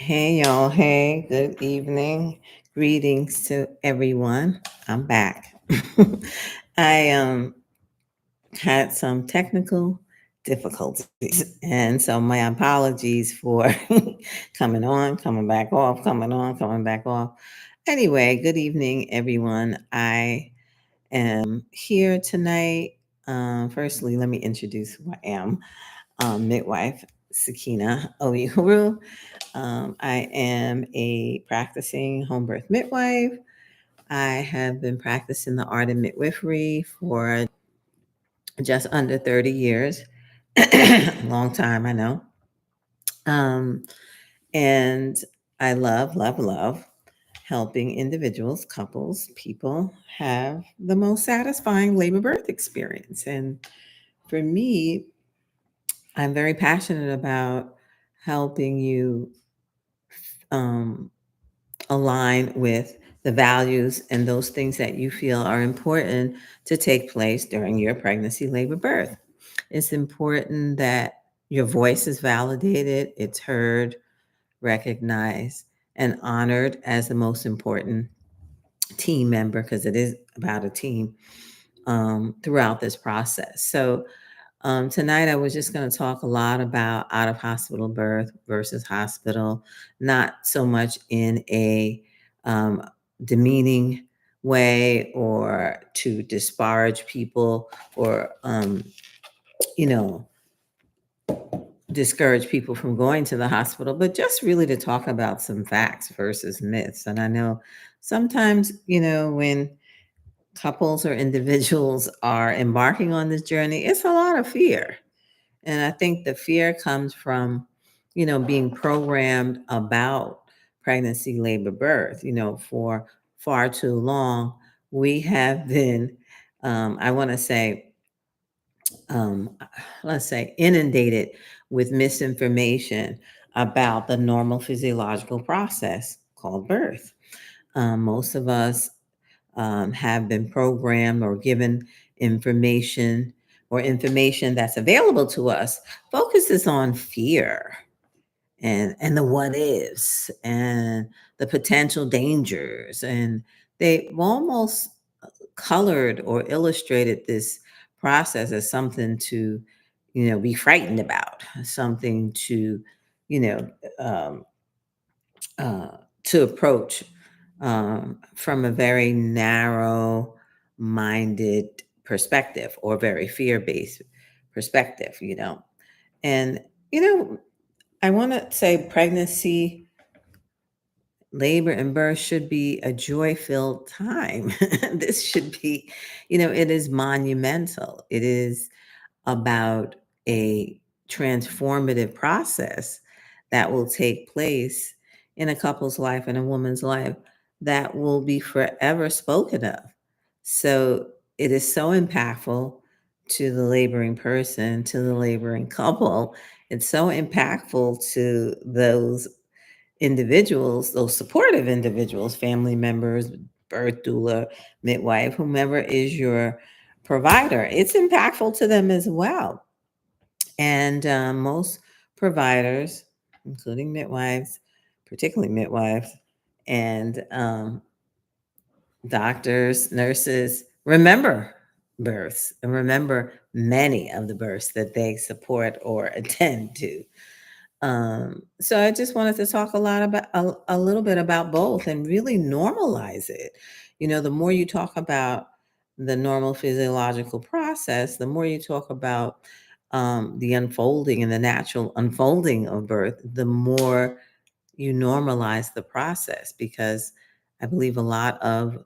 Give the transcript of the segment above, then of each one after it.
Hey y'all, hey, good evening. Greetings to everyone. I'm back. I had some technical difficulties, and so my apologies for coming on, coming back off, coming on, coming back off. Anyway, good evening, everyone. I am here tonight. Firstly, let me introduce who I am. Midwife Sakina Oyihuru. I am a practicing home birth midwife. I have been practicing the art of midwifery for just under 30 years. Long time, I know. Um, and I love helping individuals, couples, people have the most satisfying labor birth experience. And for me, I'm very passionate about helping you um, align with the values and those things that you feel are important to take place during your pregnancy, labor, birth. It's important that your voice is validated, it's heard, recognized, and honored as the most important team member, because it is about a team throughout this process. So, tonight, I was just going to talk a lot about out of hospital birth versus hospital, not so much in a um, demeaning way or to disparage people or, you know, discourage people from going to the hospital, but just really to talk about some facts versus myths. And I know sometimes, when couples or individuals are embarking on this journey, it's a lot of fear. And I think the fear comes from, being programmed about pregnancy, labor, birth. For far too long, we have been, I want to say, um, let's say, inundated with misinformation about the normal physiological process called birth. Most of us have been programmed or given information or information that's available to us focuses on fear and the what ifs and the potential dangers, and they almost colored or illustrated this process as something to be frightened about, something to you know um, to approach from a very narrow minded perspective or very fear based perspective, And, you know, I want to say pregnancy, labor, and birth should be a joy filled time. This should be, it is monumental. It is about a transformative process that will take place in a couple's life and a woman's life that will be forever spoken of. So it is so impactful to the laboring person, to the laboring couple. It's so impactful to those individuals, those supportive individuals, family members, birth doula, midwife, whomever is your provider. It's impactful to them as well. And most providers, including midwives, particularly midwives, and doctors, nurses, remember births and remember many of the births that they support or attend to. So I just wanted to talk a lot about a little bit about both and really normalize it. The more you talk about the normal physiological process, the more you talk about the unfolding and the natural unfolding of birth, the more you normalize the process. Because I believe a lot of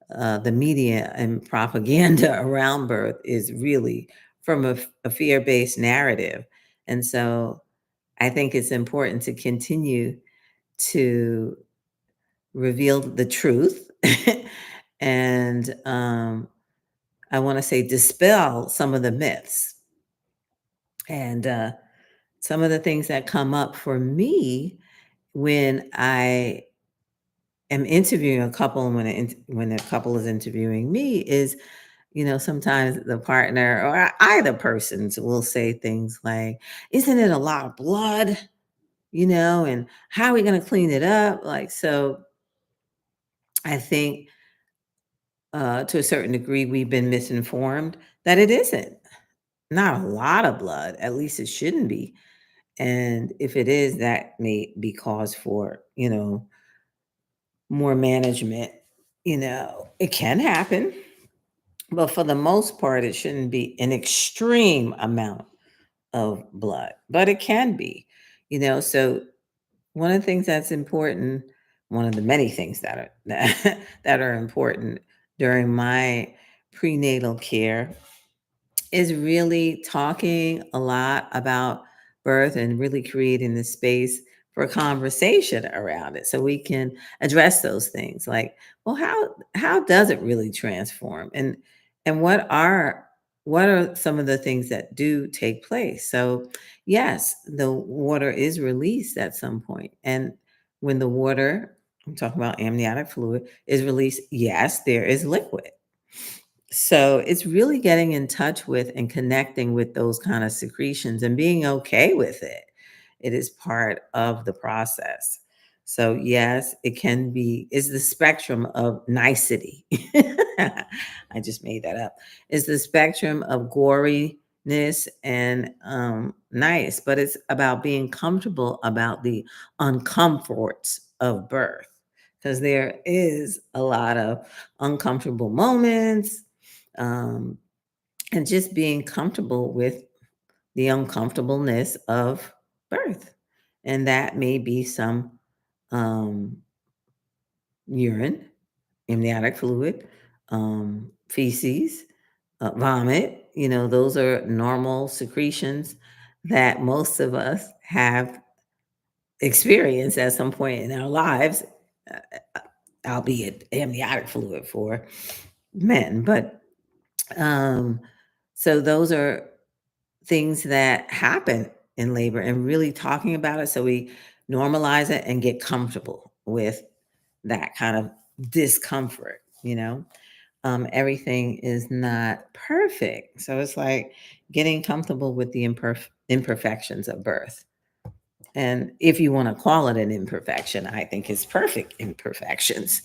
the media and propaganda around birth is really from a fear based narrative. And so I think it's important to continue to reveal the truth and I want to say dispel some of the myths and some of the things that come up for me when I am interviewing a couple and when a couple is interviewing me is, sometimes the partner or either persons will say things like, isn't it a lot of blood? and how are we going to clean it up? Like, so I think to a certain degree, we've been misinformed that it isn't. Not a lot of blood, at least it shouldn't be. And if it is, that may be cause for, more management. It can happen, but for the most part, it shouldn't be an extreme amount of blood, but it can be, So one of the things that's important, one of the many things that are that are important during my prenatal care is really talking a lot about birth and really creating the space for conversation around it so we can address those things like, well, how does it really transform, and what are some of the things that do take place? So yes, the water is released at some point, and when the water, I'm talking about amniotic fluid, is released, yes, there is liquid. So it's really getting in touch with and connecting with those kind of secretions and being okay with it. It is part of the process. So yes, it can be is the spectrum of nicety. I just made that up. Is the spectrum of goriness and nice, but it's about being comfortable about the uncomforts of birth because there is a lot of uncomfortable moments, um, and just being comfortable with the uncomfortableness of birth. And that may be some um, urine, amniotic fluid, feces, vomit. Those are normal secretions that most of us have experienced at some point in our lives, uh, albeit amniotic fluid for men. But um, so those are things that happen in labor and really talking about it so we normalize it and get comfortable with that kind of discomfort. Everything is not perfect, so it's like getting comfortable with the imperfections of birth. And if you want to call it an imperfection, I think it's perfect imperfections.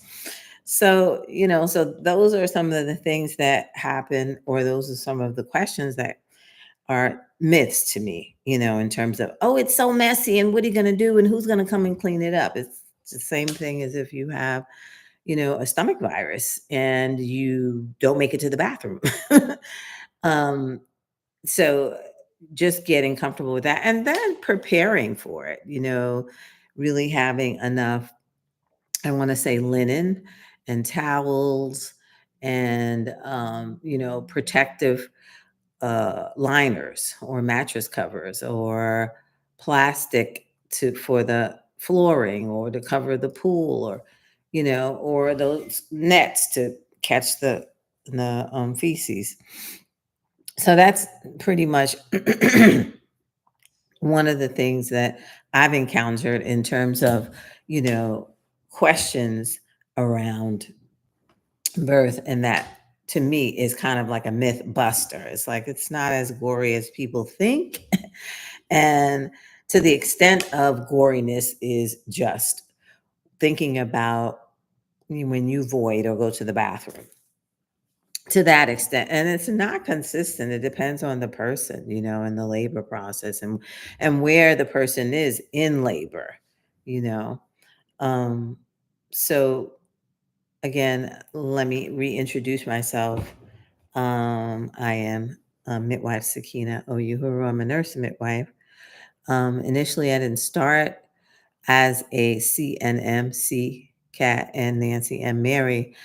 So those are some of the things that happen, or those are some of the questions that are myths to me, in terms of, oh, it's so messy and what are you going to do and who's going to come and clean it up? It's the same thing as if you have, a stomach virus and you don't make it to the bathroom. um, so just getting comfortable with that and then preparing for it, really having enough, I want to say, linen and towels and, protective liners or mattress covers or plastic for the flooring or to cover the pool, or those nets to catch the feces. So that's pretty much one of the things that I've encountered in terms of, you know, questions around birth, and that to me is kind of like a myth buster. It's like it's not as gory as people think. And to the extent of goriness is just thinking about when you void or go to the bathroom, to that extent. And it's not consistent. It depends on the person, in the labor process, and where the person is in labor, you know. Um so again, let me reintroduce myself. I am midwife Sakina Oyuhuru. I'm a nurse midwife. Initially, I didn't start as a CNMC Cat and Nancy and Mary.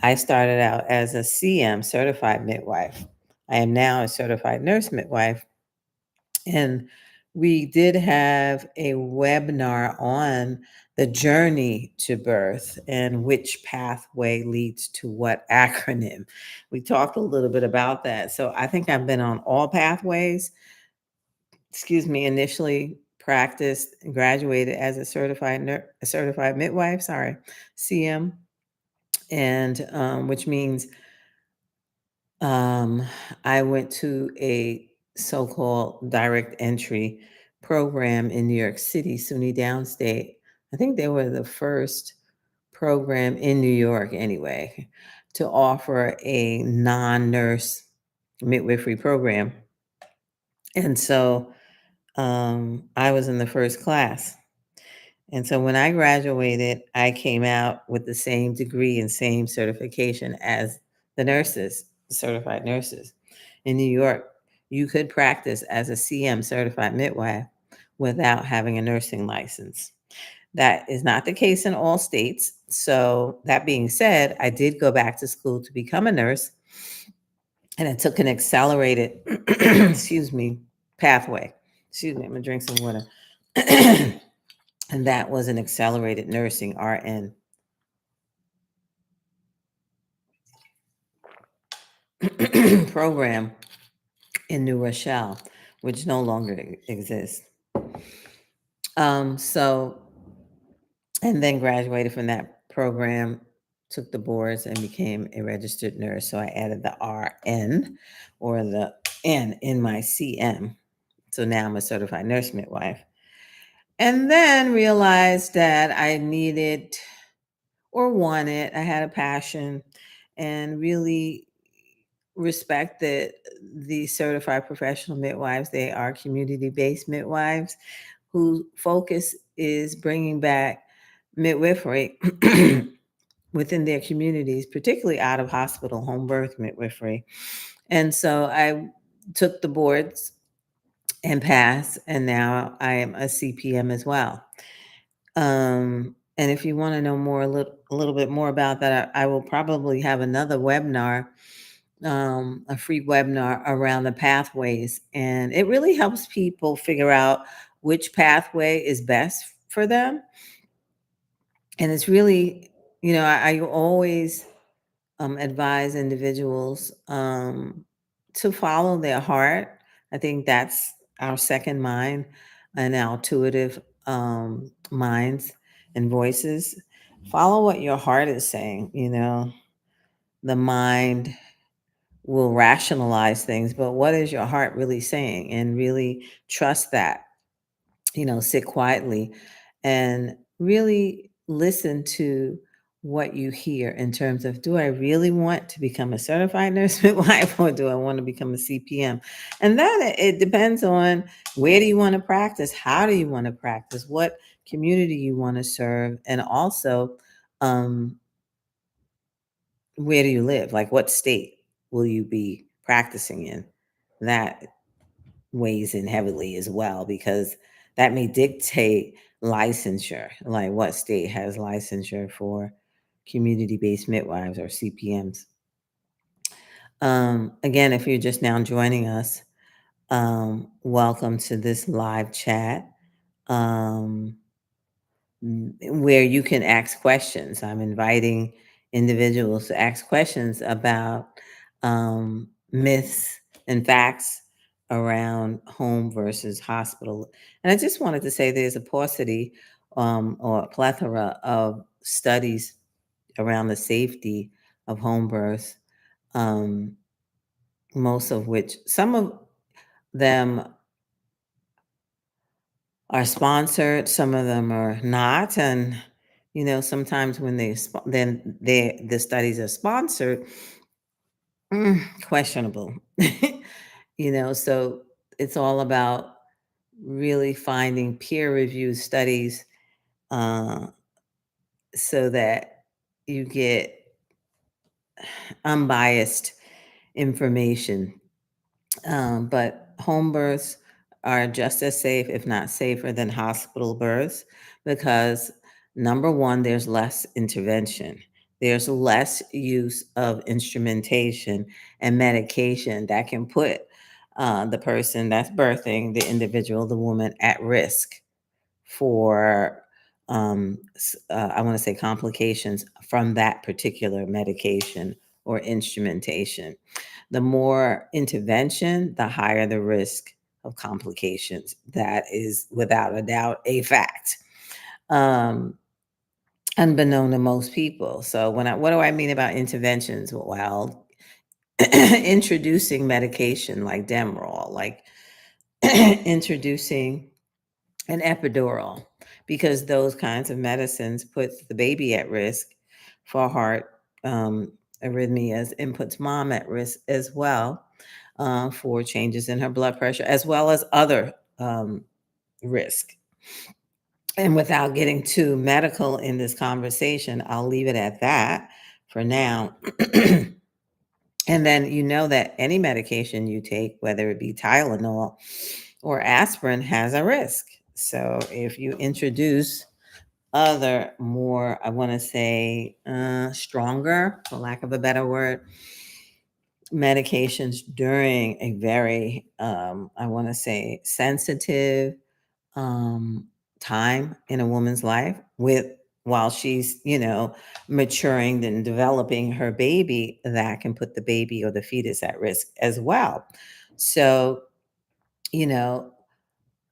I started out as a CM, certified midwife. I am now a certified nurse midwife. And we did have a webinar on the journey to birth and which pathway leads to what acronym. We talked a little bit about that. So I think I've been on all pathways. Excuse me, initially practiced and graduated as a a certified midwife, sorry, CM, and which means um, I went to a so-called direct entry program in New York City, SUNY Downstate. I think they were the first program in New York anyway to offer a non-nurse midwifery program. And so I was in the first class. And so when I graduated, I came out with the same degree and same certification as the nurses, certified nurses. In New York, you could practice as a CM certified midwife without having a nursing license. That is not the case in all states. So, that being said, I did go back to school to become a nurse, and I took an accelerated, excuse me, pathway. Excuse me, I'm gonna drink some water. And that was an accelerated nursing RN program in New Rochelle, which no longer exists. So, and then graduated from that program, took the boards, and became a registered nurse. So I added the RN or the N in my CM. So now I'm a certified nurse midwife. And then realized that I needed or wanted, I had a passion and really respected the certified professional midwives. They are community based midwives whose focus is bringing back midwifery within their communities, particularly out of hospital home birth midwifery. And so I took the boards and passed, and now I am a CPM as well. And if you want to know more, a little bit more about that, I will probably have another webinar, a free webinar around the pathways. And it really helps people figure out which pathway is best for them. And it's really, I always advise individuals to follow their heart. I think that's our second mind and our intuitive minds and voices. Follow what your heart is saying. The mind will rationalize things, but what is your heart really saying? And really trust that. Sit quietly and really listen to what you hear in terms of, do I really want to become a certified nurse midwife, or do I want to become a CPM? And then it depends on, where do you want to practice? How do you want to practice? What community you want to serve? And also, where do you live? Like, what state will you be practicing in? That weighs in heavily as well, because that may dictate licensure, like what state has licensure for community-based midwives or CPMs. Again, if you're just now joining us, welcome to this live chat. Um, where you can ask questions. I'm inviting individuals to ask questions about myths and facts around home versus hospital. And I just wanted to say there's a paucity or a plethora of studies around the safety of home birth, um, most of which, some of them are sponsored, some of them are not, and sometimes when the studies are sponsored, questionable. So it's all about really finding peer-reviewed studies, uh, so that you get unbiased information. But home births are just as safe, if not safer, than hospital births, because number one, there's less intervention. There's less use of instrumentation and medication that can put the person that's birthing, the individual, the woman, at risk for, I want to say, complications from that particular medication or instrumentation. The more intervention, the higher the risk of complications. That is without a doubt a fact, um, unbeknown to most people. So what do I mean about interventions? Well, introducing medication like Demerol, like introducing an epidural, because those kinds of medicines puts the baby at risk for heart arrhythmias, and puts mom at risk as well for changes in her blood pressure, as well as other risk. And without getting too medical in this conversation, I'll leave it at that for now. And then you know that any medication you take, whether it be Tylenol or aspirin, has a risk. So if you introduce other more, I want to say, stronger, for lack of a better word, medications during a very, I want to say, sensitive um, time in a woman's life, with while she's, maturing and developing her baby, that can put the baby or the fetus at risk as well. So, you know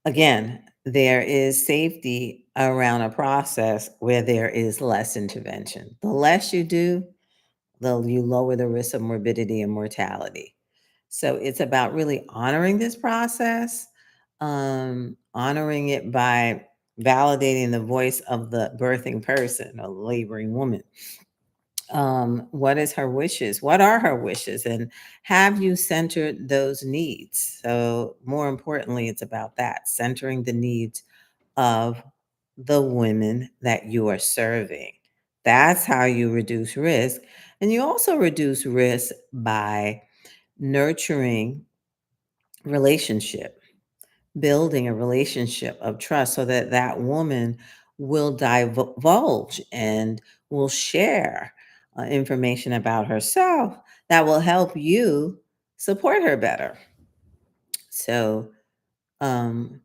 again, there is safety around a process where there is less intervention. The less you do, you lower the risk of morbidity and mortality. So it's about really honoring this process, honoring it by validating the voice of the birthing person or laboring woman. What is her wishes? What are her wishes? And have you centered those needs? So, more importantly, it's about that, centering the needs of the women that you are serving. That's how you reduce risk. And you also reduce risk by nurturing relationship, building a relationship of trust so that that woman will divulge and will share information about herself that will help you support her better. So, um,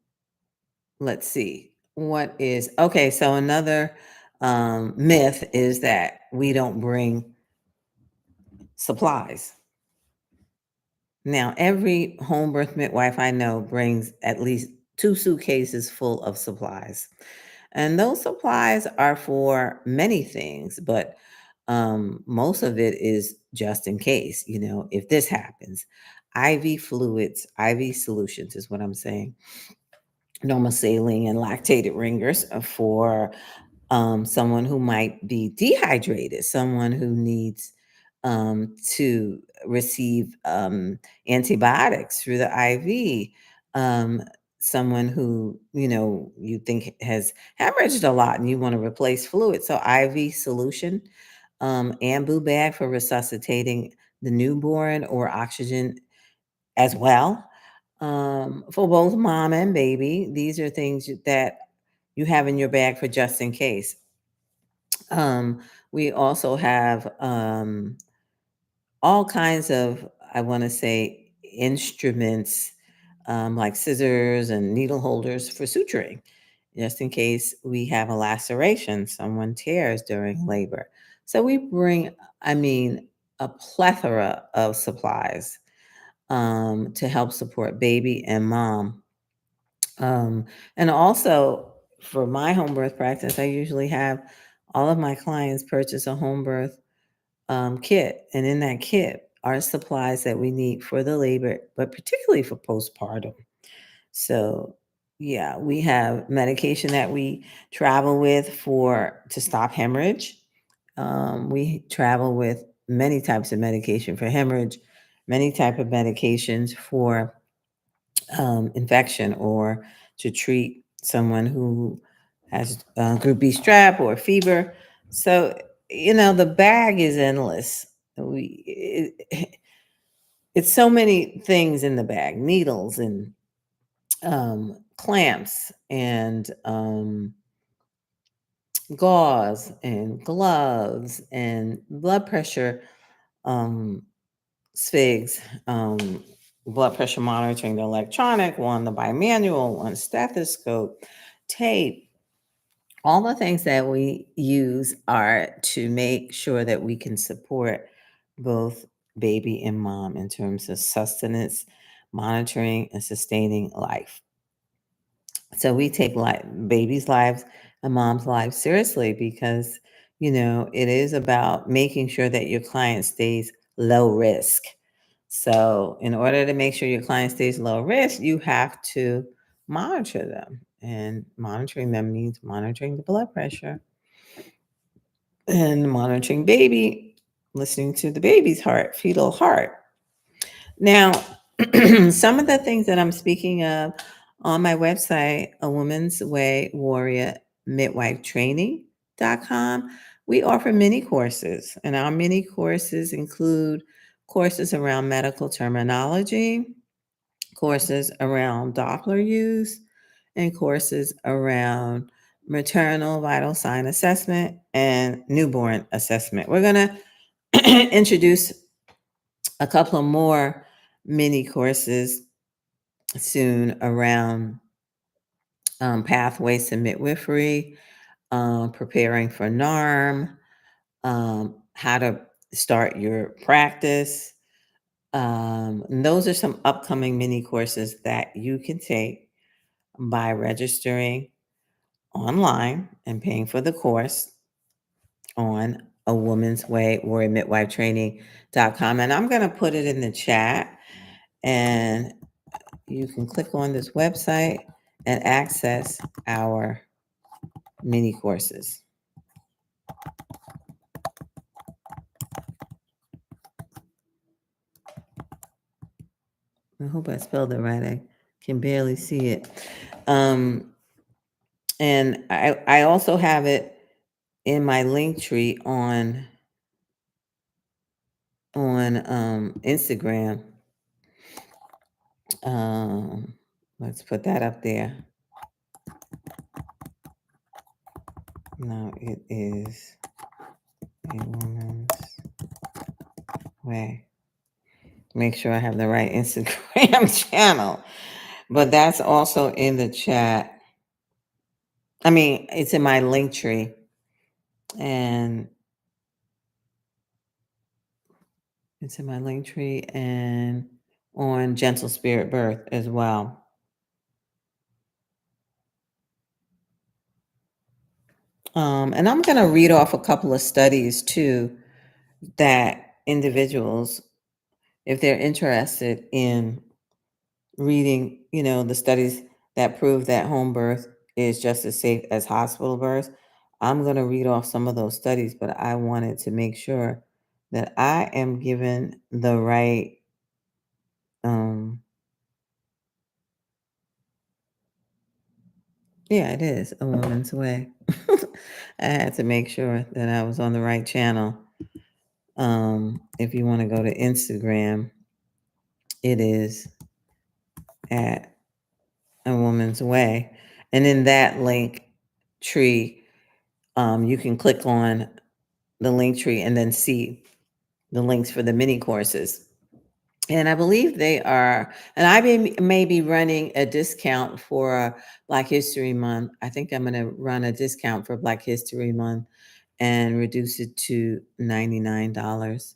let's see. What is okay? So, another myth is that we don't bring supplies. Now, every home birth midwife I know brings at least two suitcases full of supplies. And those supplies are for many things, but most of it is just in case, if this happens. IV fluids, IV solutions is what I'm saying. Normal saline and lactated ringers are for someone who might be dehydrated, someone who needs to receive antibiotics through the IV, someone who, you think has hemorrhaged a lot and you want to replace fluid. So, IV solution, ambu bag for resuscitating the newborn, or oxygen as well. For both mom and baby, these are things that you have in your bag for just in case. We also have all kinds of, I want to say, instruments, like scissors and needle holders for suturing, just in case we have a laceration, someone tears during labor. So we bring, I mean, a plethora of supplies to help support baby and mom. Um, and also, for my home birth practice, I usually have all of my clients purchase a home birth kit. And in that kit are supplies that we need for the labor, but particularly for postpartum. So, yeah, we have medication that we travel with for to stop hemorrhage. We travel with many types of medication for hemorrhage, many type of medications for infection, or to treat someone who has group B strep or fever. So, the bag is endless. It's so many things in the bag: needles and clamps and gauze and gloves and blood pressure um, SFIGs, blood pressure monitoring, the electronic one, the bimanual one, stethoscope, tape. All the things that we use are to make sure that we can support both baby and mom in terms of sustenance, monitoring, and sustaining life. So we take babies' lives and mom's lives seriously, because it is about making sure that your client stays low risk. So in order to make sure your client stays low risk, you have to monitor them. And monitoring them means monitoring the blood pressure and monitoring baby, listening to the baby's heart, fetal heart. Now, some of the things that I'm speaking of on my website, A Woman's Way Warrior Midwife Training.com, we offer mini courses, and our mini courses include courses around medical terminology, courses around Doppler use, and courses around maternal vital sign assessment and newborn assessment. We're going to introduce a couple of more mini courses soon around pathways to midwifery, preparing for NARM, how to start your practice. And those are some upcoming mini courses that you can take by registering online and paying for the course on A Woman's Way or a midwifetraining.com. And I'm going to put it in the chat, and you can click on this website and access our mini courses. I hope I spelled it right. I can barely see it. And I also have it in my link tree on Instagram. Let's put that up there. No, it is A Woman's Way. Make sure I have the right Instagram channel. But that's also in the chat. I mean, it's in my link tree. And it's in my link tree and on Gentle Spirit Birth as well. And I'm going to read off a couple of studies too that individuals, if they're interested in reading, the studies that prove that home birth is just as safe as hospital birth, I'm going to read off some of those studies, but I wanted to make sure that I am given the right yeah, it is A Woman's Way. I had to make sure that I was on the right channel. If you want to go to Instagram, it is at A Woman's Way. And in that link tree, you can click on the link tree and then see the links for the mini courses. And I believe they are, and I may be running a discount for Black History Month. I think I'm going to run a discount for Black History Month and reduce it to $99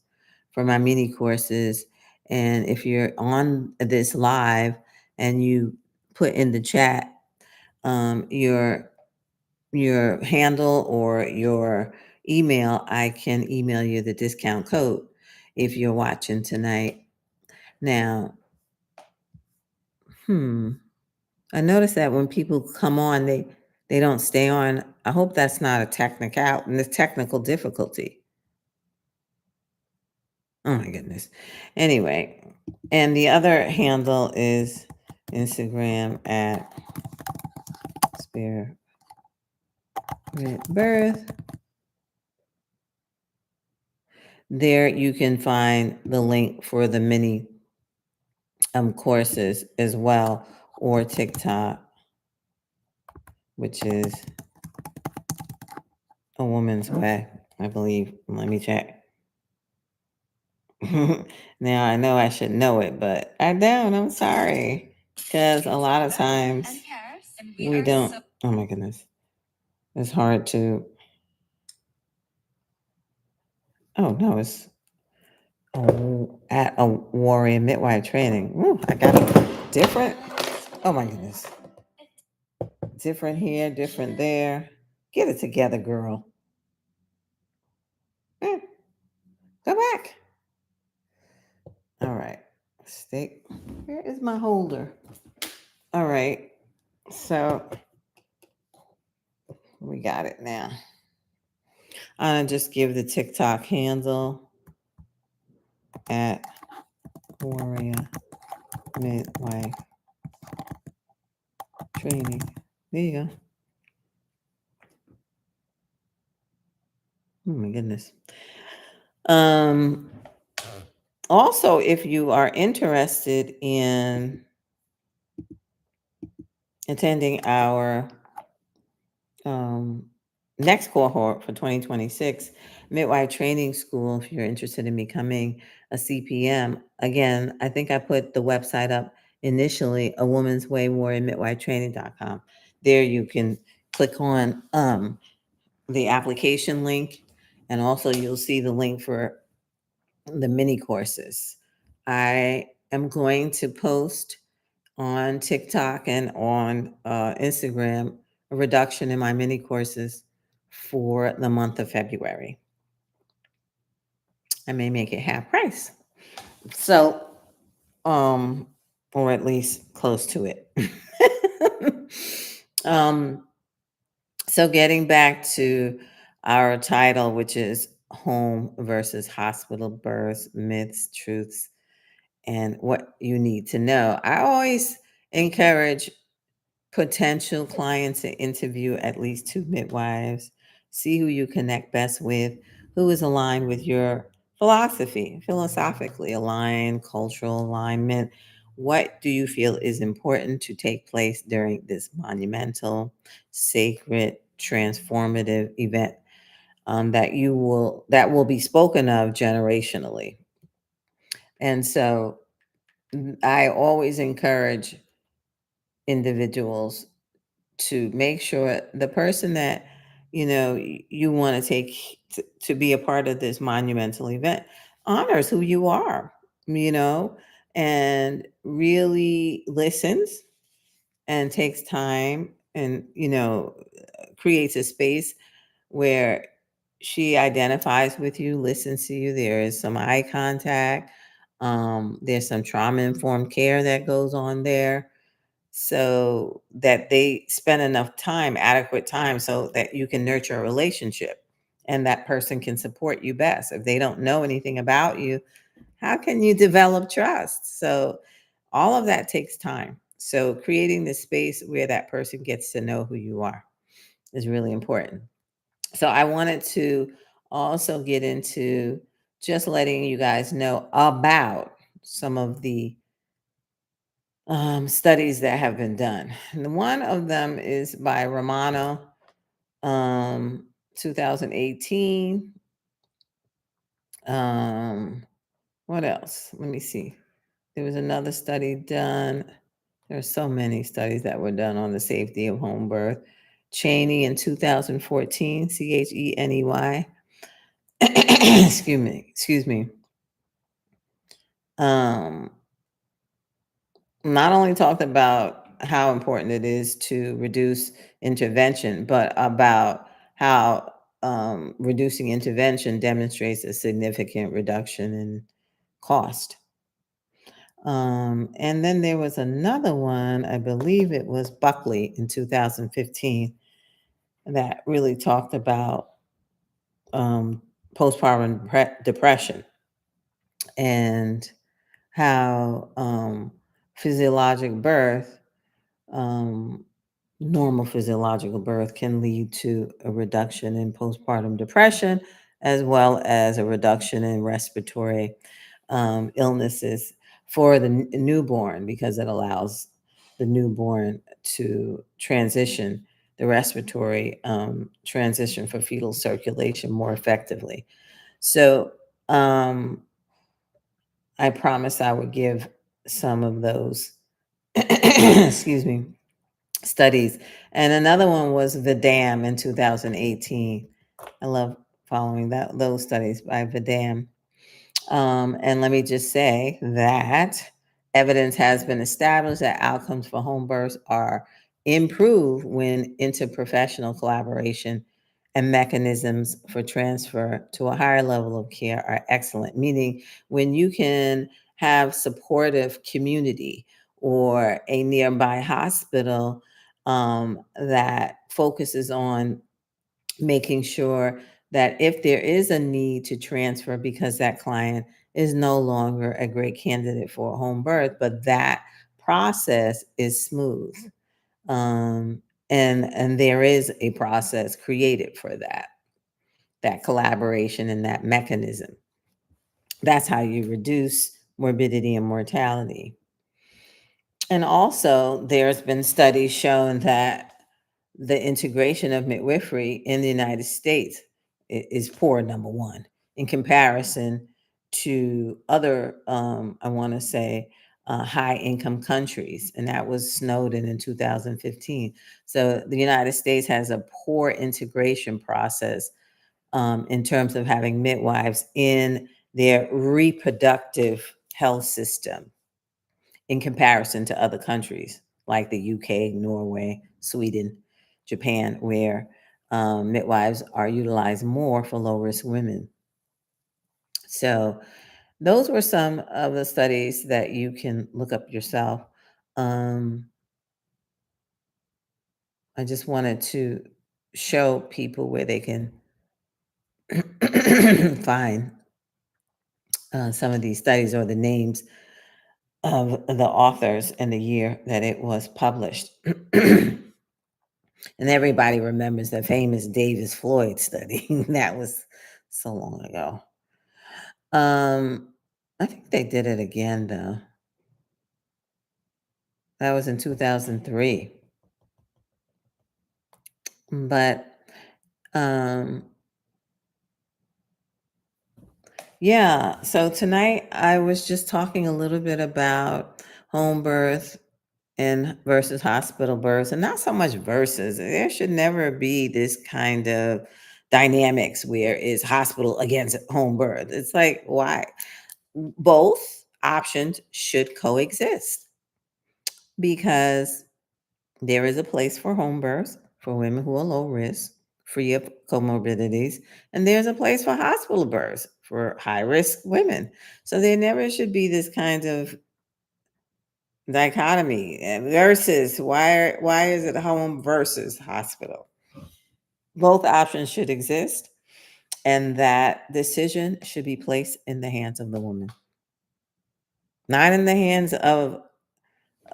for my mini courses. And if you're on this live and you put in the chat your handle or your email, I can email you the discount code if you're watching tonight. Now, I notice that when people come on, they don't stay on. I hope that's not a technical difficulty. Oh my goodness. Anyway, and the other handle is Instagram at Spirit Birth. There you can find the link for the mini courses as well, or TikTok, which is A Woman's Way, I believe. Let me check. Now I know I should know it, but I don't. I'm sorry. Because a lot of times we don't. Oh my goodness. It's hard to. Oh no, it's at a warrior midwife training. Ooh, I got different. Oh my goodness. Different here, different there. Get it together, girl. Go back. All right. Stick. Where is my holder? All right. So We got it now. I'm gonna just give the TikTok handle at Warrior Midwife Training. There you go. Oh my goodness. Um, Also, if you are interested in attending our um, next cohort for 2026 midwife training school, if you're interested in becoming a CPM, again, I think I put the website up initially, a woman's way more in midwifetraining.com. There you can click on the application link, and also you'll see the link for the mini courses. I am going to post on TikTok and on Instagram a reduction in my mini courses for the month of February. I may make it half price. So, or at least close to it. um, so getting back to our title, which is home versus hospital births, myths, truths, and what you need to know. I always encourage potential clients to interview at least two midwives, see who you connect best with, who is aligned with your philosophy, philosophically aligned, cultural alignment. What do you feel is important to take place during this monumental, sacred, transformative event that will be spoken of generationally? And so I always encourage individuals to make sure the person that you want to take to be a part of this monumental event honors who you are, you know, and really listens and takes time and creates a space where she identifies with you, listens to you. There is some eye contact. There's some trauma informed care that goes on there, so that they spend enough time, adequate time, so that you can nurture a relationship and that person can support you best. If they don't know anything about you, how can you develop trust? So, all of that takes time. So, creating the space where that person gets to know who you are is really important. So, I wanted to also get into just letting you guys know about some of the studies that have been done. And one of them is by Romano, 2018. Um, what else? Let me see. There was another study done. There are so many studies that were done on the safety of home birth. Cheney in 2014, Cheney. Excuse me. Excuse me. Um, Not only talked about how important it is to reduce intervention, but about how reducing intervention demonstrates a significant reduction in cost. And then there was another one, I believe it was Buckley in 2015, that really talked about um, postpartum depression and how physiologic birth um, normal physiological birth can lead to a reduction in postpartum depression, as well as a reduction in respiratory illnesses for the newborn, because it allows the newborn to transition the respiratory transition for fetal circulation more effectively. So um, I promised I would give some of those, excuse me, studies. And another one was Vidam in 2018. I love following those studies by Vidam. And let me just say that evidence has been established that outcomes for home births are improved when interprofessional collaboration and mechanisms for transfer to a higher level of care are excellent. Meaning, when you can have supportive community or a nearby hospital that focuses on making sure that if there is a need to transfer because that client is no longer a great candidate for a home birth, but that process is smooth. Um, and there is a process created for that collaboration and that mechanism. That's how you reduce morbidity and mortality. And also, there's been studies showing that the integration of midwifery in the United States is poor, number one, in comparison to other, I want to say, high income countries. And that was Snowden in 2015. So the United States has a poor integration process in terms of having midwives in their reproductive health system in comparison to other countries like the UK, Norway, Sweden, Japan, where midwives are utilized more for low risk women. So, those were some of the studies that you can look up yourself. Um, I just wanted to show people where they can find some of these studies or the names of the authors and the year that it was published. And everybody remembers the famous Davis Floyd study. That was so long ago. Um, I think they did it again though. That was in 2003. But um yeah, so tonight I was just talking a little bit about home birth and versus hospital births, and not so much versus. There should never be this kind of dynamics where it's hospital against home birth. It's like, why? Both options should coexist because there is a place for home births for women who are low risk, free of comorbidities, and there's a place for hospital births for high risk women. So there never should be this kind of dichotomy versus why is it home versus hospital? Both options should exist, and that decision should be placed in the hands of the woman, not in the hands of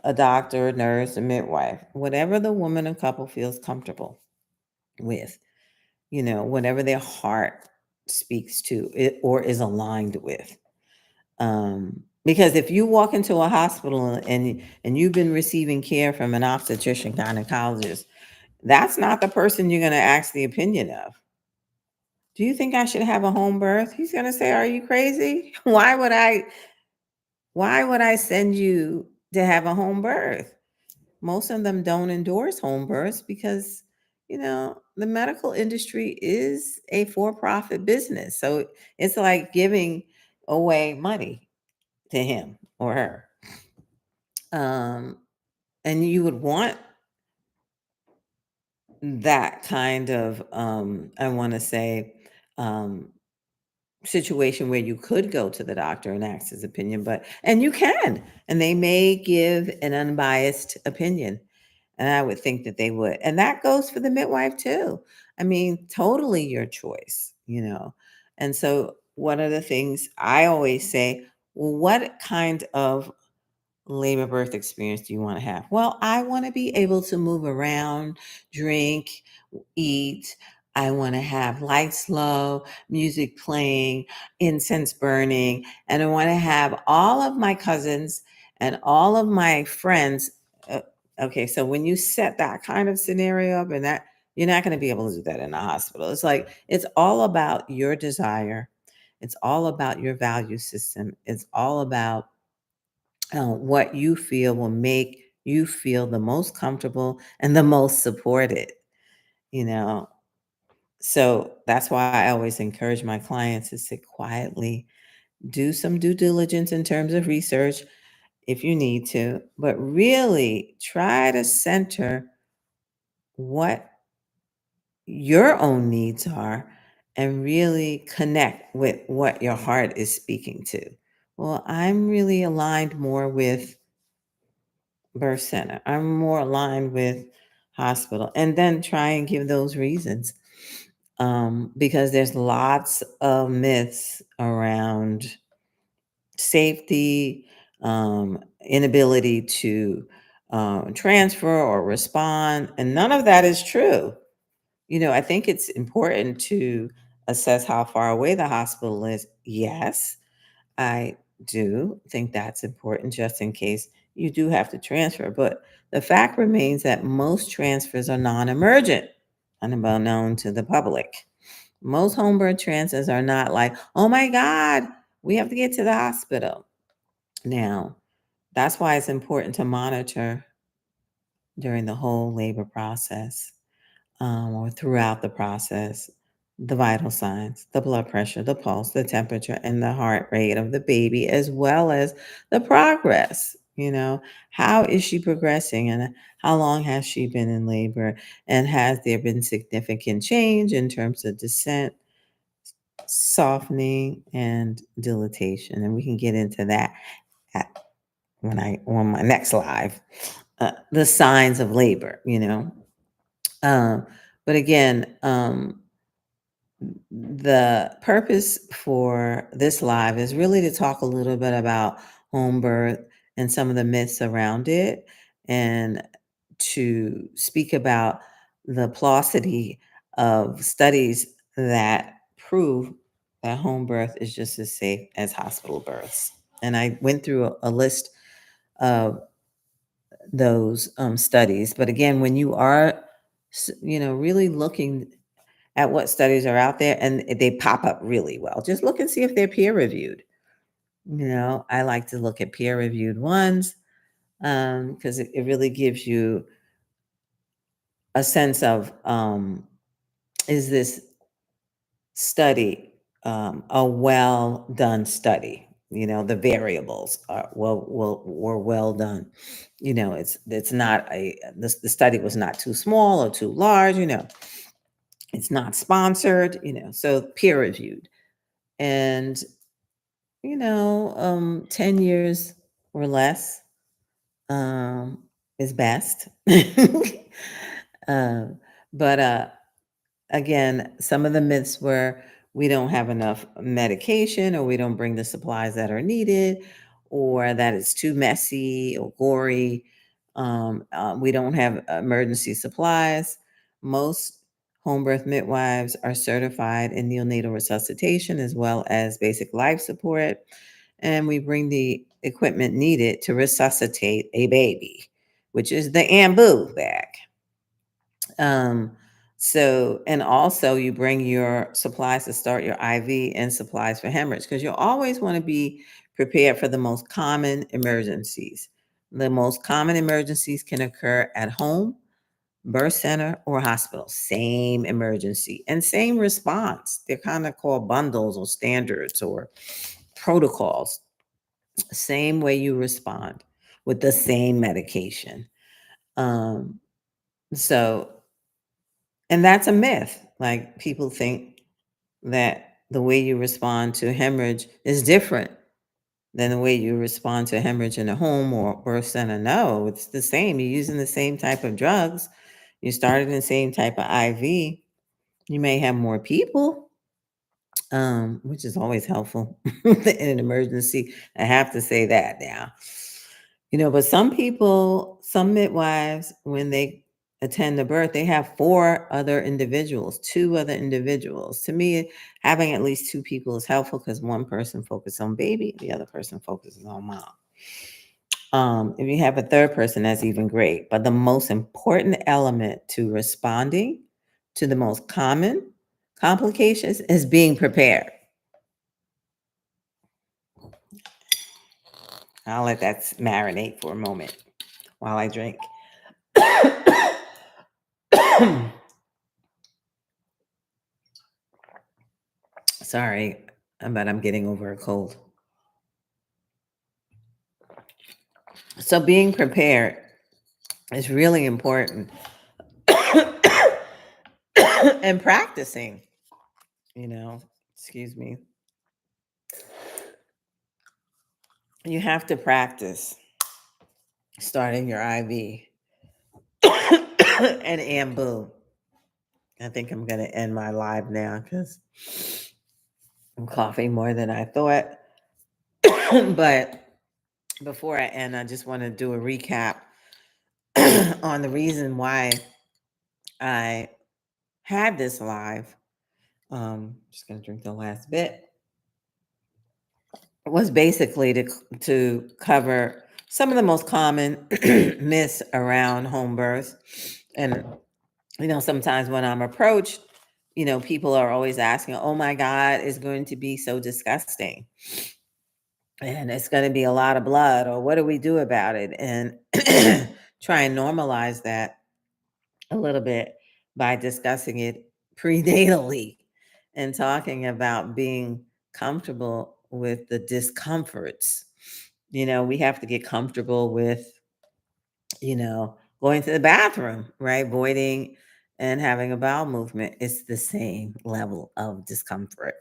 a doctor, a nurse, a midwife, whatever the woman and couple feels comfortable with, whatever their heart speaks to it or is aligned with. Because if you walk into a hospital and you've been receiving care from an obstetrician gynecologist, that's not the person you're going to ask the opinion of. Do you think I should have a home birth? He's going to say, "Are you crazy? Why would I send you to have a home birth?" Most of them don't endorse home births because, the medical industry is a for-profit business. So it's like giving away money to him or her. Um, and you would want that kind of, I want to say, um, situation where you could go to the doctor and ask his opinion, and you can, and they may give an unbiased opinion. And I would think that they would. And that goes for the midwife too. I mean, totally your choice. And so, one of the things I always say, well, what kind of labor birth experience do you want to have? Well, I want to be able to move around, drink, eat. I want to have lights low, music playing, incense burning, and I want to have all of my cousins and all of my friends. uh, okay, so when you set that kind of scenario up, and that you're not going to be able to do that in a hospital. It's like it's all about your desire. It's all about your value system. It's all about what you feel will make you feel the most comfortable and the most supported, you know. So that's why I always encourage my clients to sit quietly, do some due diligence in terms of research if you need to, but really try to center what your own needs are and really connect with what your heart is speaking to. Well, I'm really aligned more with birth center. I'm more aligned with hospital. And then try and give those reasons. because there's lots of myths around safety, inability to transfer or respond, and none of that is true. I think it's important to assess how far away the hospital is. Yes, I do think that's important just in case you do have to transfer. But the fact remains that most transfers are non emergent, unknown to the public. Most home birth transfers are not like, oh my God, we have to get to the hospital. Now, that's why it's important to monitor during the whole labor process, or throughout the process, the vital signs, the blood pressure, the pulse, the temperature, and the heart rate of the baby, as well as the progress. How is she progressing, and how long has she been in labor? And has there been significant change in terms of descent, softening, and dilatation? And we can get into that on my next live, the signs of labor. Um, but again, the purpose for this live is really to talk a little bit about home birth and some of the myths around it, and to speak about the paucity of studies that prove that home birth is just as safe as hospital births. And I went through a list of those studies. But again, when you are, really looking at what studies are out there, and they pop up really well, just look and see if they're peer reviewed. I like to look at peer reviewed ones, because it really gives you a sense of, is this study a well done study? The variables are were well done. It's not the study was not too small or too large. It's not sponsored. So peer reviewed, and 10 years or less is best. uh, but again, some of the myths were we don't have enough medication, or we don't bring the supplies that are needed, or that it's too messy or gory. We don't have emergency supplies. Most home birth midwives are certified in neonatal resuscitation as well as basic life support, and we bring the equipment needed to resuscitate a baby, which is the ambu bag. Um, and also you bring your supplies to start your IV and supplies for hemorrhage, because you'll always want to be prepared for the most common emergencies. The most common emergencies can occur at home, birth center, or hospital. Same emergency and same response. They're kind of called bundles or standards or protocols. Same way you respond with the same medication. Um, so And that's a myth. Like, people think that the way you respond to hemorrhage is different than the way you respond to hemorrhage in a home or birth center. No, it's the same. You're using the same type of drugs. You started the same type of IV. You may have more people, which is always helpful in an emergency. I have to say that now. But some midwives, when they attend the birth, they have two other individuals. To me, having at least two people is helpful, because one person focuses on baby, the other person focuses on mom. If you have a third person, that's even great. But the most important element to responding to the most common complications is being prepared. I'll let that marinate for a moment while I drink. Sorry, but I'm getting over a cold. So being prepared is really important. And practicing, excuse me. You have to practice starting your IV and ambu. I think I'm going to end my live now because I'm coughing more than I thought. But before I end, I just want to do a recap on the reason why I had this live. Just going to drink the last bit. It was basically to cover some of the most common myths around home birth. And, sometimes when I'm approached, people are always asking, oh my God, it's going to be so disgusting. And it's going to be a lot of blood, or what do we do about it? And try and normalize that a little bit by discussing it prenatally and talking about being comfortable with the discomforts. We have to get comfortable with, going to the bathroom, right? Voiding and having a bowel movement. It's the same level of discomfort,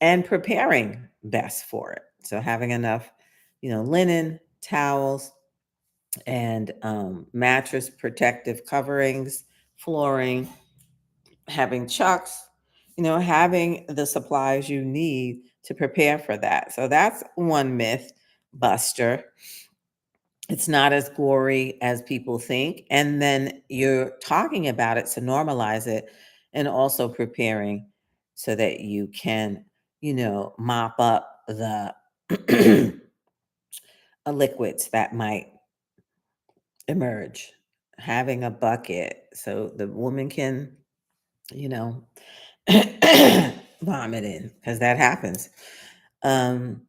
and preparing best for it. So having enough, linen, towels, and mattress protective coverings, flooring, having chucks, having the supplies you need to prepare for that. So that's one myth buster. It's not as gory as people think. And then you're talking about it to normalize it, and also preparing so that you can, mop up the liquids that might emerge. Having a bucket so the woman can, you know, vomit in, because that happens. Um,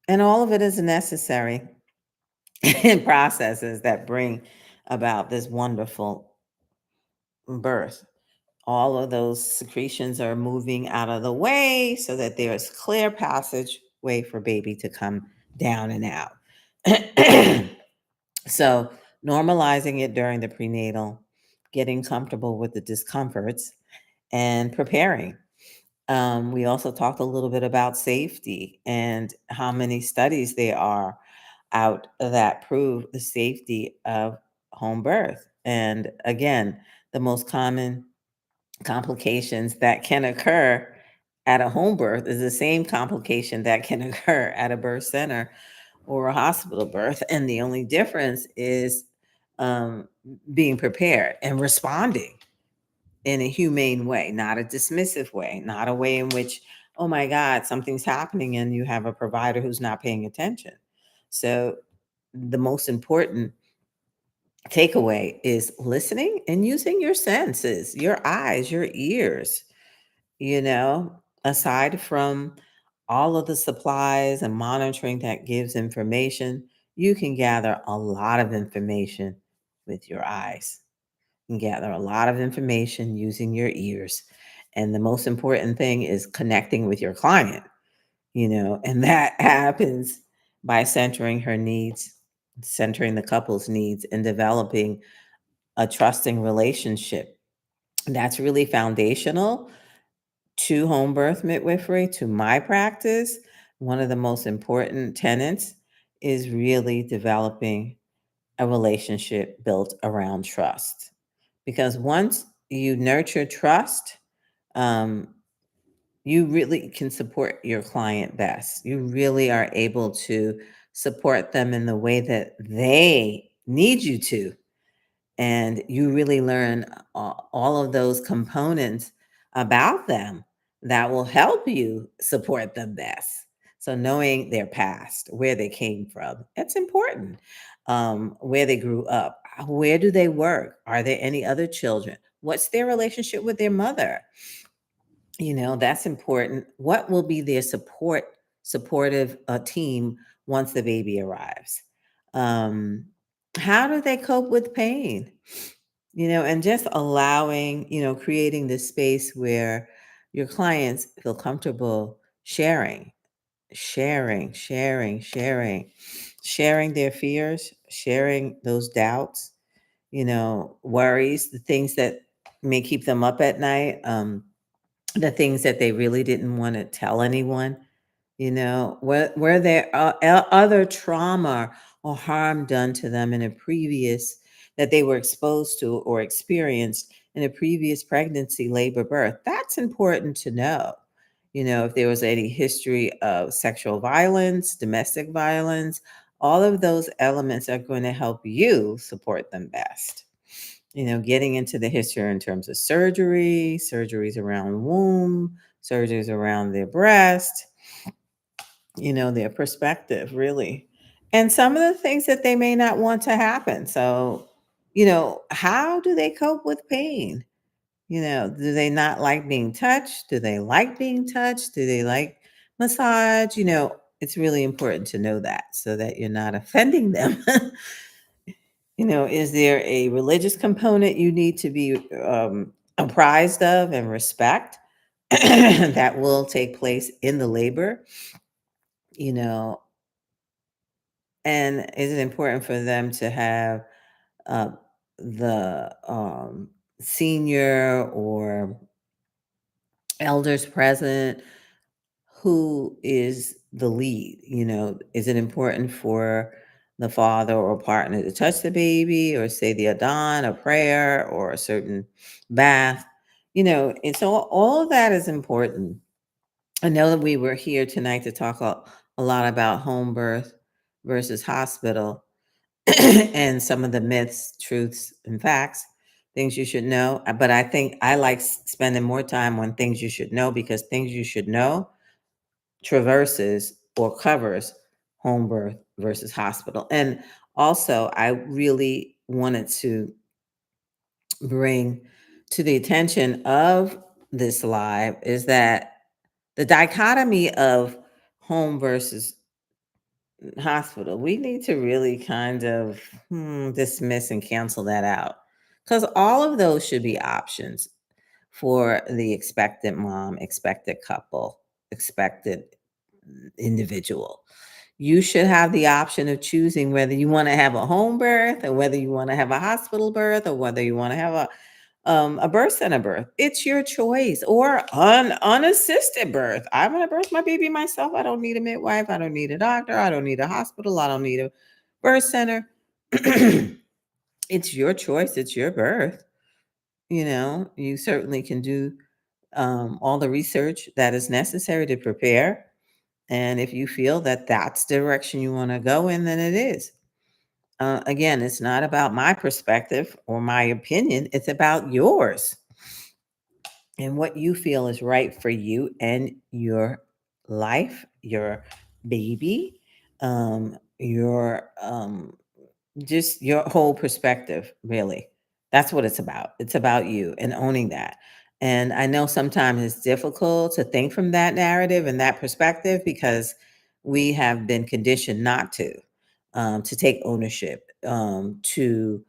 and all of it is necessary in processes that bring about this wonderful birth. All of those secretions are moving out of the way so that there's clear passage way for baby to come down and out. So normalizing it during the prenatal, getting comfortable with the discomforts, and preparing. We also talked a little bit about safety and how many studies there are out that prove the safety of home birth. And again, the most common complications that can occur at a home birth is the same complication that can occur at a birth center or a hospital birth. And the only difference is um, being prepared and responding in a humane way, not a dismissive way, not a way in which, oh my God, something's happening and you have a provider who's not paying attention. So, the most important takeaway is listening and using your senses, your eyes, your ears, aside from all of the supplies and monitoring that gives information, you can gather a lot of information with your eyes. You can gather a lot of information using your ears. And the most important thing is connecting with your client, and that happens by centering her needs, centering the couple's needs, and developing a trusting relationship. That's really foundational to home birth midwifery, to my practice. One of the most important tenets is really developing a relationship built around trust. Because once you nurture trust, um, you really can support your client best. You really are able to support them in the way that they need you to, and you really learn all of those components about them that will help you support them best. So knowing their past, where they came from, it's important. Where they grew up, where do they work, are there any other children, what's their relationship with their mother, that's important. What will be their supportive team once the baby arrives? um, how do they cope with pain? And just allowing, creating this space where your clients feel comfortable sharing their fears, sharing those doubts, worries, the things that may keep them up at night, the things that they really didn't want to tell anyone, where there are other trauma or harm done to them in a previous that they were exposed to or experienced in a previous pregnancy, labor, birth. That's important to know. If there was any history of sexual violence, domestic violence, all of those elements are going to help you support them best. Getting into the history in terms of surgery, surgeries around womb, surgeries around their breast, their perspective, really. And some of the things that they may not want to happen. So, how do they cope with pain? Do they not like being touched? Do they like being touched? Do they like massage? It's really important to know that so that you're not offending them. Is there a religious component you need to be apprised of and respect that will take place in the labor? You know, and is it important for them to have uh, the senior or elders present? Who is the lead? Is it important for the father or partner to touch the baby or say the Adhan, a prayer, or a certain bath? And so all of that is important. I know that we were here tonight to talk a lot about home birth versus hospital and some of the myths, truths, and facts, things you should know. But I think I like spending more time on things you should know because things you should know traverses or covers home birth versus hospital. And also, I really wanted to bring to the attention of this live is that the dichotomy of home versus hospital, we need to really kind of dismiss and cancel that out because all of those should be options for the expectant mom, expected couple, expected individual. You should have the option of choosing whether you want to have a home birth or whether you want to have a hospital birth or whether you want to have a birth center birth. It's your choice or an unassisted birth. I want to birth my baby myself. I don't need a midwife. I don't need a doctor. I don't need a hospital. I don't need a birth center. It's your choice. It's your birth. You certainly can do all the research that is necessary to prepare. And if you feel that that's the direction you want to go in, then it is. Again, it's not about my perspective or my opinion, it's about yours and what you feel is right for you and your life, your baby, your just your whole perspective, really. That's what it's about. It's about you and owning that. And I know sometimes it's difficult to think from that narrative and that perspective because we have been conditioned not to take ownership, to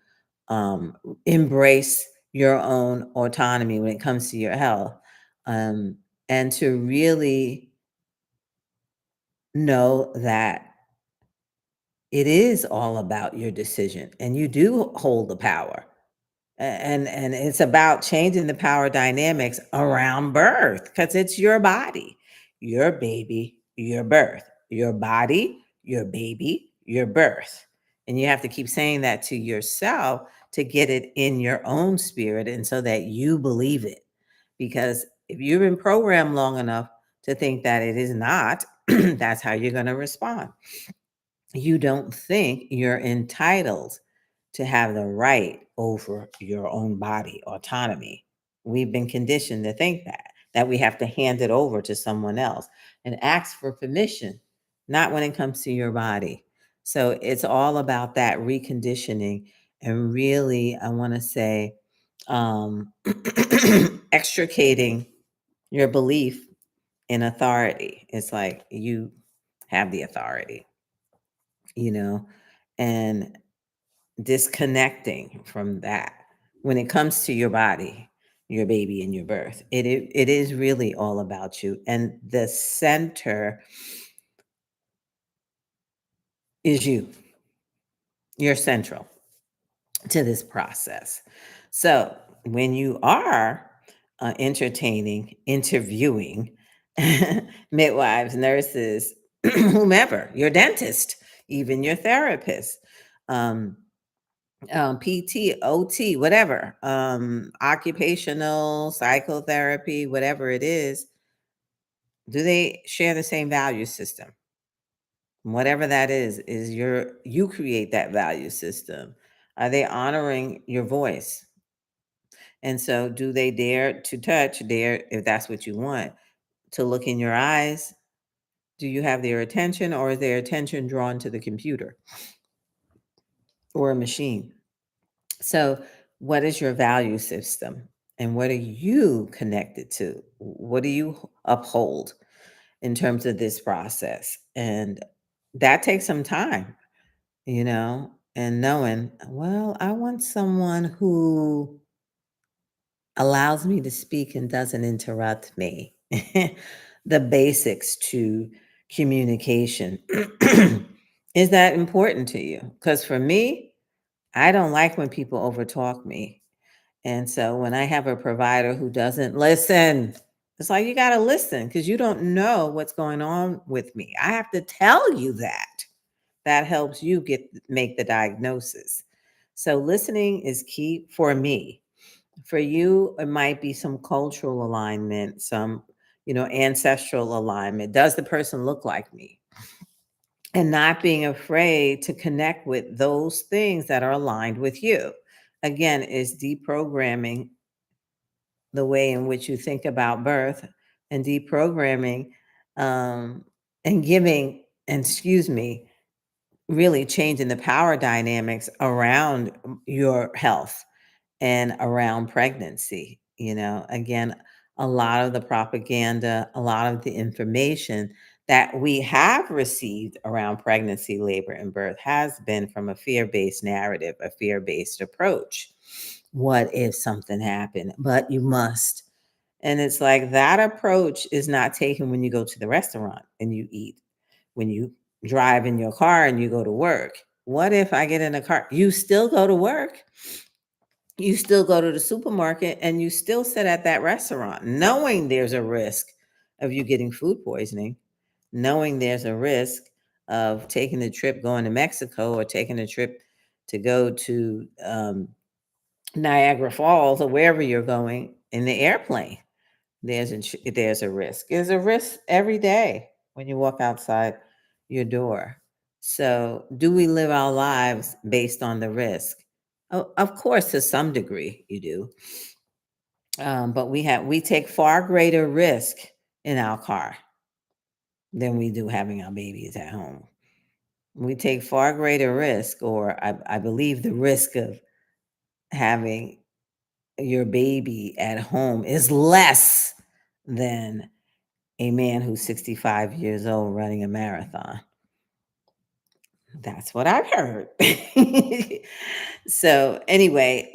um, embrace your own autonomy when it comes to your health, um, and to really know that it is all about your decision and you do hold the power. And it's about changing the power dynamics around birth because it's your body, your baby, your birth, your body, your baby, your birth. And you have to keep saying that to yourself to get it in your own spirit and so that you believe it. Because if you've been programmed long enough to think that it is not, that's how you're going to respond. You don't think you're entitled to have the right over your own body, autonomy. We've been conditioned to think that we have to hand it over to someone else and ask for permission, not when it comes to your body. So it's all about that reconditioning. And really, I want to say, um, extricating your belief in authority. It's like you have the authority, you know, and disconnecting from that when it comes to your body, your baby, and your birth. It is really all about you. And the center is you. You're central to this process. So when you are entertaining, interviewing midwives, nurses, whomever, your dentist, even your therapist, um, PT, OT, whatever, occupational psychotherapy, whatever it is, do they share the same value system? Whatever that is you create that value system. Are they honoring your voice? And so do they dare to touch, dare, if that's what you want, to look in your eyes? Do you have their attention, or is their attention drawn to the computer or a machine? So, what is your value system? And what are you connected to? What do you uphold in terms of this process? And that takes some time, and knowing, well, I want someone who allows me to speak and doesn't interrupt me. The basics to communication. Is that important to you? Because for me, I don't like when people overtalk me. And so when I have a provider who doesn't listen, it's like you got to listen because you don't know what's going on with me. I have to tell you that. That helps you make the diagnosis. So listening is key for me. For you, it might be some cultural alignment, some ancestral alignment. Does the person look like me? And not being afraid to connect with those things that are aligned with you. Again, is deprogramming the way in which you think about birth, and deprogramming, um, and giving, and excuse me, really changing the power dynamics around your health and around pregnancy. Again, a lot of the propaganda, a lot of the information that we have received around pregnancy, labor, and birth has been from a fear based narrative, a fear based approach. What if something happened? But you must. And it's like that approach is not taken when you go to the restaurant and you eat, when you drive in your car and you go to work. What if I get in a car? You still go to work, you still go to the supermarket, and you still sit at that restaurant, knowing there's a risk of you getting food poisoning, knowing there's a risk of taking a trip going to Mexico, or taking a trip to go to Niagara Falls, or wherever you're going in the airplane. There's a risk. There's a risk every day when you walk outside your door. So, do we live our lives based on the risk? Of course, to some degree, you do. But we take far greater risk in our car than we do having our babies at home. We take far greater risk, or I believe the risk of having your baby at home is less than a man who's 65 years old running a marathon. That's what I've heard. So, anyway,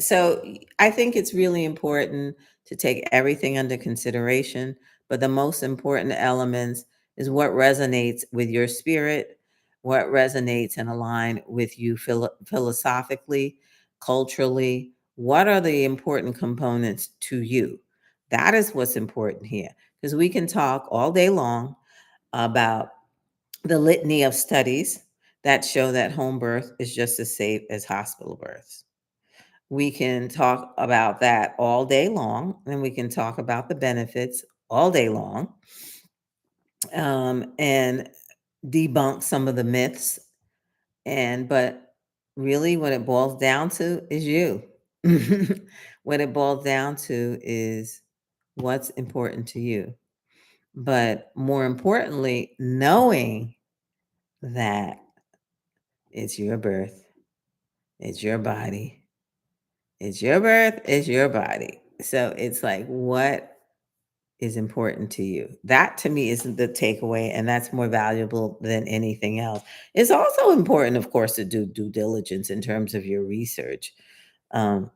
I think it's really important to take everything under consideration, but the most important elements is what resonates with your spirit, what resonates and align with you philosophically, culturally. What are the important components to you? That is what's important here, because we can talk all day long about the litany of studies that show that home birth is just as safe as hospital births. We can talk about that all day long, and we can talk about the benefits all day long, and debunk some of the myths. But really, what it boils down to is you. What it boils down to is what's important to you. But more importantly, knowing that it's your birth, it's your body, it's your birth, it's your body. So it's like, what is important to you? That to me is the takeaway, and that's more valuable than anything else. It's also important, of course, to do due diligence in terms of your research, um,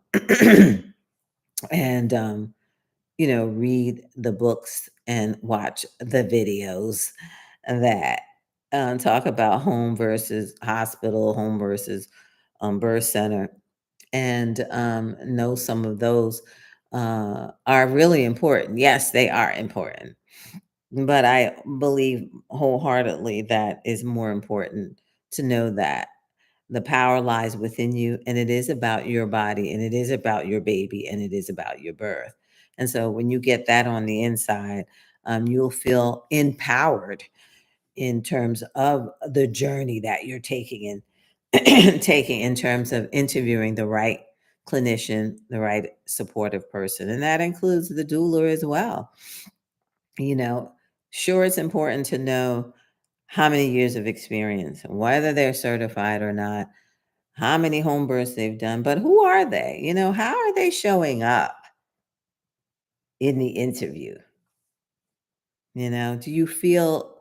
and read the books and watch the videos that talk about home versus hospital, home versus birth center, and know some of those are really important. Yes, they are important, but I believe wholeheartedly that is more important to know that. The power lies within you, and it is about your body, and it is about your baby, and it is about your birth. And so when you get that on the inside, you'll feel empowered in terms of the journey that you're taking in taking in terms of interviewing the right clinician, the right supportive person. And that includes the doula as well. You know, sure, it's important to know how many years of experience, whether they're certified or not, how many home births they've done, but who are they? You know, how are they showing up in the interview? You know, do you feel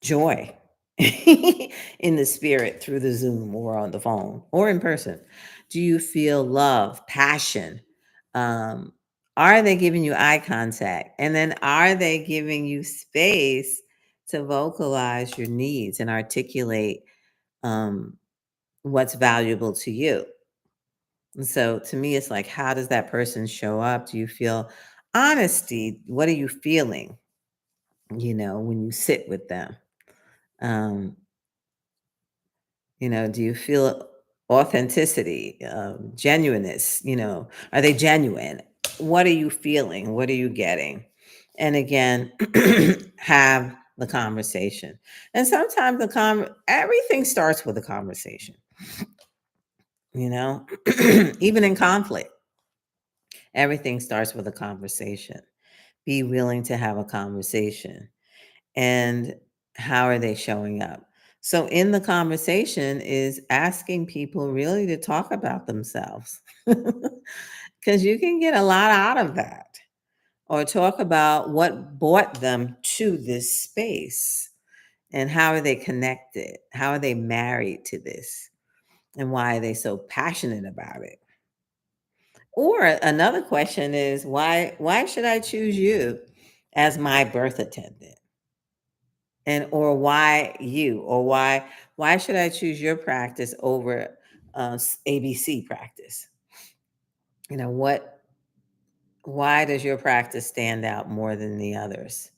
joy in the spirit through the Zoom or on the phone or in person? Do you feel love, passion? Um, are they giving you eye contact? And then are they giving you space to vocalize your needs and articulate um, what's valuable to you? And so to me, it's like, how does that person show up? Do you feel honesty? What are you feeling, when you sit with them? Um, do you feel authenticity, genuineness? Are they genuine? What are you feeling? What are you getting? And again, have the conversation. And sometimes everything starts with a conversation, you know, even in conflict, everything starts with a conversation. Be willing to have a conversation. And how are they showing up? So, in the conversation, is asking people really to talk about themselves because you can get a lot out of that, or talk about what brought them to this space and how are they connected? How are they married to this? And why are they so passionate about it? Or another question is, why should I choose you as my birth attendant? And or why you, or why should I choose your practice over ABC practice? You know what? Why does your practice stand out more than the others?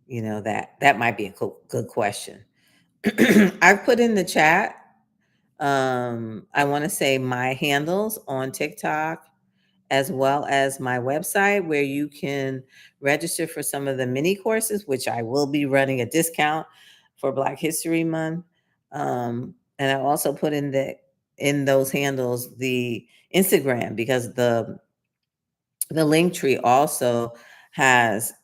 That might be a good question. I've put in the chat. I want to say my handles on TikTok, as well as my website, where you can register for some of the mini courses, which I will be running a discount for Black History Month. And I also put in those handles the Instagram, because the link tree also has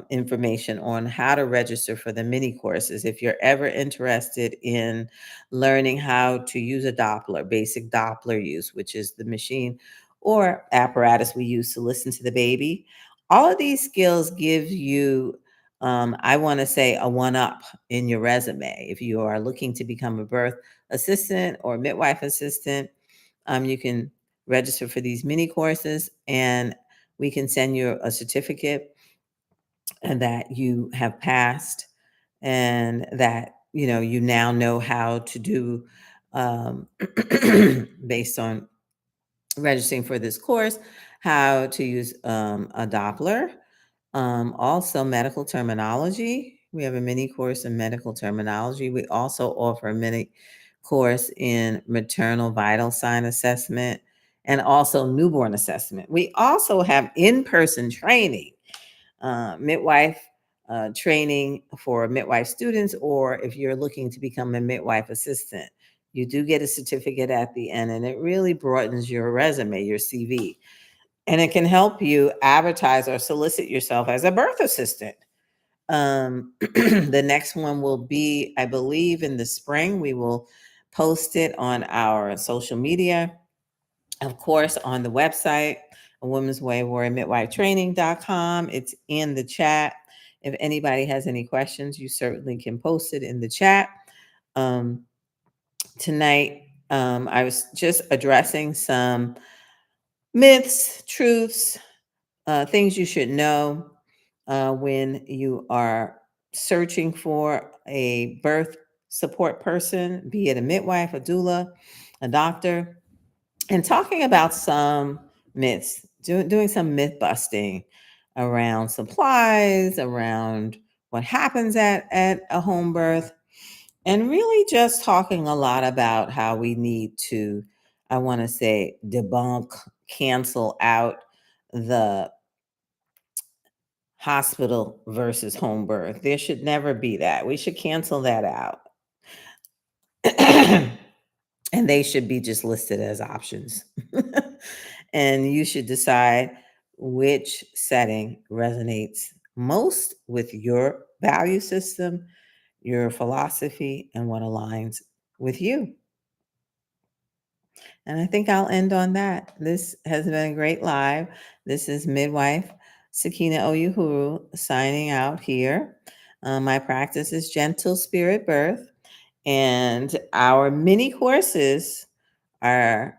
information on how to register for the mini courses. If you're ever interested in learning how to use a Doppler, basic Doppler use, which is the machine or apparatus we use to listen to the baby, all of these skills give you, I want to say, a one up in your resume. If you are looking to become a birth assistant or midwife assistant, you can register for these mini courses, and we can send you a certificate and that you have passed, and that you now know how to do, um, based on registering for this course, how to use a Doppler. Also, medical terminology. We have a mini course in medical terminology. We also offer a mini course in maternal vital sign assessment and also newborn assessment. We also have in person training, midwife training for midwife students, or if you're looking to become a midwife assistant. You do get a certificate at the end, and it really broadens your resume, your CV, and it can help you advertise or solicit yourself as a birth assistant. The next one will be, I believe, in the spring. We will post it on our social media, of course, on the website, a woman's way warrior midwife training.com. It's in the chat. If anybody has any questions, you certainly can post it in the chat. Um, Tonight, I was just addressing some myths, truths, things you should know when you are searching for a birth support person, be it a midwife, a doula, a doctor, and talking about some myths, doing some myth busting around supplies, around what happens at a home birth. and really just talking a lot about how we need to, I want to say, debunk, cancel out the hospital versus home birth. There should never be that. We should cancel that out. And they should be just listed as options. And you should decide which setting resonates most with your value system, your philosophy, and what aligns with you. And I think I'll end on that. This has been a great live. This is Midwife Sakina Oyuhuru signing out here. My practice is Gentle Spirit Birth, and our mini courses are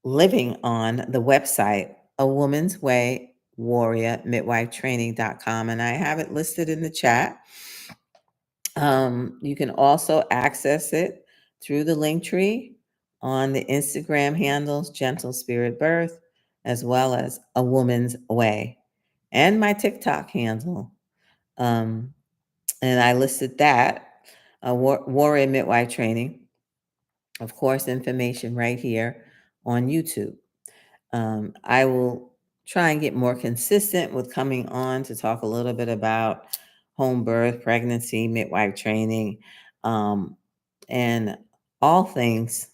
living on the website, A Woman's Way Warrior Midwife Training.com. And I have it listed in the chat. You can also access it through the link tree on the Instagram handles Gentle Spirit Birth, as well as A Woman's Way, and my TikTok handle. And I listed that, Warrior Midwife Training, of course, information right here on YouTube. I will try and get more consistent with coming on to talk a little bit about home birth, pregnancy, midwife training, and all things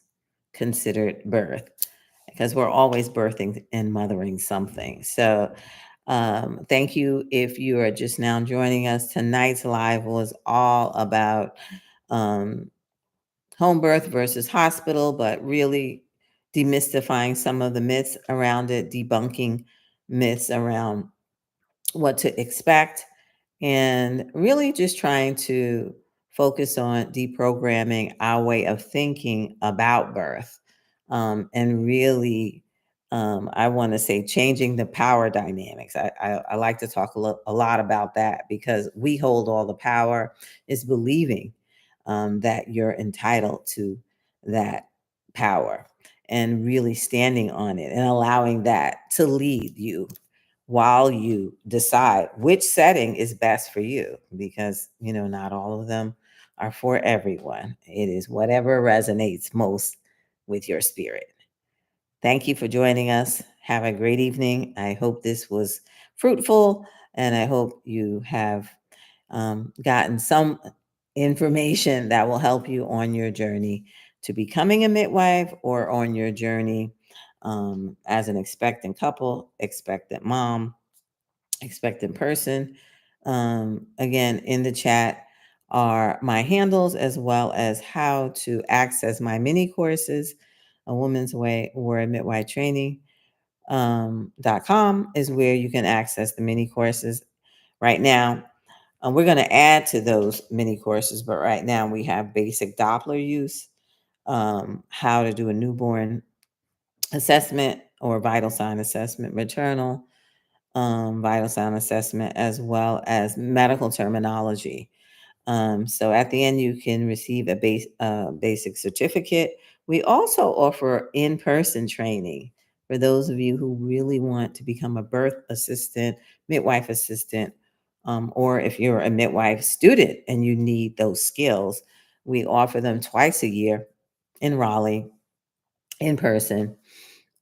considered birth, because we're always birthing and mothering something. So, thank you if you are just now joining us. Tonight's live was all about um, home birth versus hospital, but really demystifying some of the myths around it, debunking myths around what to expect, and really just trying to focus on deprogramming our way of thinking about birth. And really, I want to say changing the power dynamics. I like to talk a lot about that, because we hold all the power, is believing that you're entitled to that power, and really standing on it and allowing that to lead you while you decide which setting is best for you, because not all of them are for everyone. It is whatever resonates most with your spirit. Thank you for joining us. Have a great evening. I hope this was fruitful, and I hope you have gotten some information that will help you on your journey to becoming a midwife, or on your journey as an expectant couple, expectant mom, expectant person. Again, in the chat are my handles, as well as how to access my mini courses. A Woman's Way or a Midwife Training .com is where you can access the mini courses. Right now, we're going to add to those mini courses, but right now we have basic Doppler use, how to do a newborn assessment or vital sign assessment, maternal vital sign assessment, as well as medical terminology. So at the end, you can receive a basic certificate. We also offer in-person training for those of you who really want to become a birth assistant, midwife assistant, or if you're a midwife student and you need those skills. We offer them twice a year in Raleigh, in person.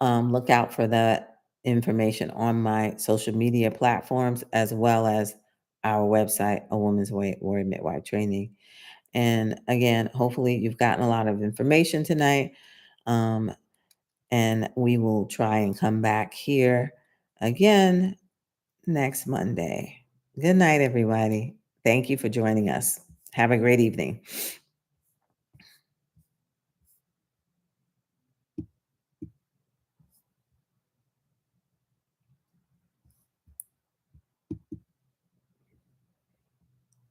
Look out for that information on my social media platforms, as well as our website, A Woman's Way or Midwife Training. And again, hopefully you've gotten a lot of information tonight. Um, and we will try and come back here again next Monday. Good night, everybody. Thank you for joining us. Have a great evening.